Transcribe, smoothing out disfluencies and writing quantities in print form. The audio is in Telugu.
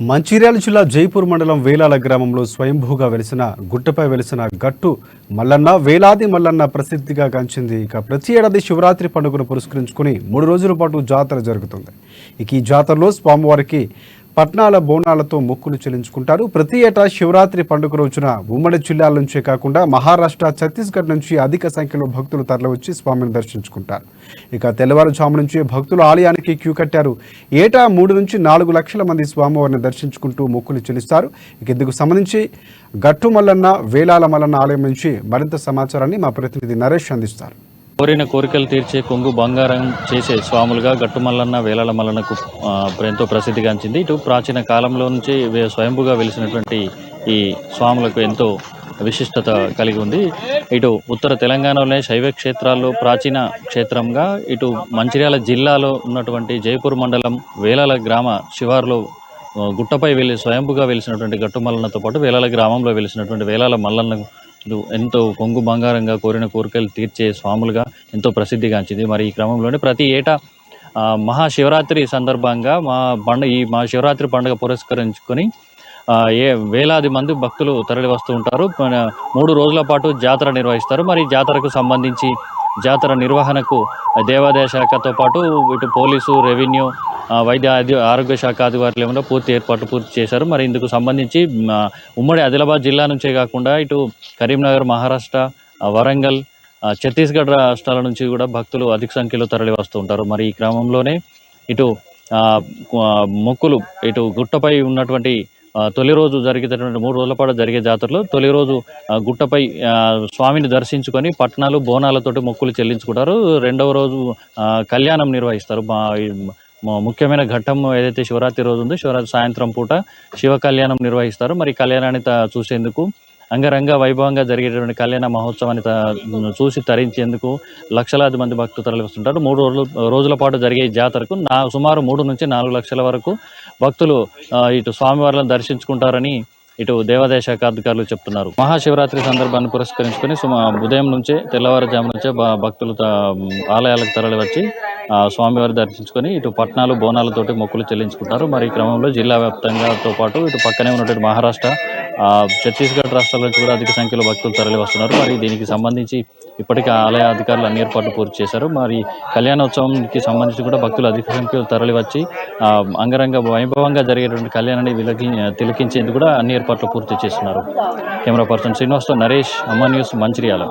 మంచిర్యాల జిల్లా జైపూర్ మండలం వేలాల గ్రామంలో స్వయంభూగా వెలిసిన గుట్టపై వెలిసిన గట్టు మల్లన్న వేలాది మల్లన్న ప్రసిద్ధిగా గాంచింది. ఇక ప్రతి ఏడాది శివరాత్రి పండుగను పురస్కరించుకుని 3 రోజుల పాటు జాతర జరుగుతుంది. ఇక ఈ జాతరలో స్వామివారికి పట్నాల బోనాలతో మొక్కులు చెల్లించుకుంటారు. ప్రతి ఏటా శివరాత్రి పండుగ రోజున ఉమ్మడి జిల్లాల నుంచే కాకుండా మహారాష్ట్ర, ఛత్తీస్గఢ్ నుంచి అధిక సంఖ్యలో భక్తులు తరలివచ్చి స్వామిని దర్శించుకుంటారు. ఇక తెల్లవారుజాము నుంచి భక్తులు ఆలయానికి క్యూ కట్టారు. ఏటా 3 నుంచి 4 లక్షల మంది స్వామివారిని దర్శించుకుంటూ మొక్కులు చెల్లిస్తారు. ఇక ఇందుకు సంబంధించి గట్టు మల్లన్న, వేలాల మల్లన్న ఆలయం నుంచి మరింత సమాచారాన్ని మా ప్రతినిధి నరేష్ అందిస్తారు. కోరిన కోరికలు తీర్చే కొంగు బంగారం చేసే స్వాములుగా గట్టుమల్లన్న, వేలాల మల్లన్నకు ఎంతో ప్రసిద్ధిగాంచింది. ఇటు ప్రాచీన కాలంలో నుంచి స్వయంభుగా వెలిసినటువంటి ఈ స్వాములకు ఎంతో విశిష్టత కలిగి ఉంది. ఇటు ఉత్తర తెలంగాణలోనే శైవ క్షేత్రాల్లో ప్రాచీన క్షేత్రంగా, ఇటు మంచిర్యాల జిల్లాలో ఉన్నటువంటి జైపూర్ మండలం వేలాల గ్రామ శివారులో గుట్టపై స్వయంభుగా వెలిసినటువంటి గట్టుమల్లన్నతో పాటు వేలాల గ్రామంలో వెలిసినటువంటి వేలాల మల్లన్న ఎంతో కొంగు బంగారంగా కోరిన కోరికలు తీర్చే స్వాములుగా ఎంతో ప్రసిద్ధిగాంచింది. మరి ఈ క్రమంలోనే ప్రతి ఏటా మహాశివరాత్రి సందర్భంగా మా శివరాత్రి పండుగ పురస్కరించుకొని వేలాది మంది భక్తులు తరలి వస్తూ ఉంటారు. 3 రోజుల పాటు జాతర నిర్వహిస్తారు. మరి జాతరకు సంబంధించి జాతర నిర్వహణకు దేవాదాయ శాఖతో పాటు ఇటు పోలీసు, రెవెన్యూ, వైద్య ఆరోగ్య శాఖ ఆధ్వర్యంలో ఏర్పాట్లు పూర్తి చేశారు. మరి ఇందుకు సంబంధించి ఉమ్మడి ఆదిలాబాద్ జిల్లా నుంచే కాకుండా ఇటు కరీంనగర్, మహారాష్ట్ర, వరంగల్, ఛత్తీస్గఢ్ రాష్ట్రాల నుంచి కూడా భక్తులు అధిక సంఖ్యలో తరలి వస్తూ ఉంటారు. మరి ఈ క్రమంలోనే ఇటు మొక్కులు ఇటు గుట్టపై ఉన్నటువంటి తొలి రోజు జరిగేటటువంటి 3 రోజుల పాటు జరిగే జాతరలో తొలి రోజు గుట్టపై స్వామిని దర్శించుకొని పట్నాలు, బోనాలతోటి మొక్కులు చెల్లించుకుంటారు. రెండవ రోజు కళ్యాణం నిర్వహిస్తారు. ముఖ్యమైన ఘట్టం ఏదైతే శివరాత్రి రోజు ఉందో, శివరాత్రి సాయంత్రం పూట శివ కళ్యాణం నిర్వహిస్తారు. మరి కళ్యాణాన్ని చూసేందుకు అంగరంగ వైభవంగా జరిగేటువంటి కళ్యాణ మహోత్సవాన్ని చూసి తరించేందుకు లక్షలాది మంది భక్తులు తరలి వస్తుంటారు. 3 రోజుల పాటు జరిగే జాతరకు సుమారు 3 నుంచి 4 లక్షల వరకు భక్తులు ఇటు స్వామివార్లను దర్శించుకుంటారని ఇటు దేవాదాయ శాఖ అధికారులు చెప్తున్నారు. మహాశివరాత్రి సందర్భాన్ని పురస్కరించుకొని ఉదయం నుంచే తెల్లవారుజాము నుంచే భక్తులు ఆలయాలకు తరలి వచ్చి స్వామివారి దర్శించుకొని ఇటు పట్నాలు, బోనాలతోటి మొక్కులు చెల్లించుకుంటారు. మరి ఈ క్రమంలో జిల్లా వ్యాప్తంగాతో పాటు ఇటు పక్కనే ఉన్నటువంటి మహారాష్ట్ర, ఛత్తీస్గఢ్ రాష్ట్రాల నుంచి కూడా అధిక సంఖ్యలో భక్తులు తరలి వస్తున్నారు. మరి దీనికి సంబంధించి ఇప్పటికే ఆలయ అధికారులు అన్ని ఏర్పాట్లు పూర్తి చేశారు. మరి కళ్యాణోత్సవంకి సంబంధించి కూడా భక్తులు అధిక సంఖ్యలో తరలి వచ్చి అంగరంగ వైభవంగా జరిగేటువంటి కళ్యాణాన్ని తిలకించేందుకు కూడా అన్ని ఏర్పాట్లు పూర్తి చేస్తున్నారు. కెమెరా పర్సన్ శ్రీనివాస్తో నరేష్, అమ్మ న్యూస్, మంచిర్యాల.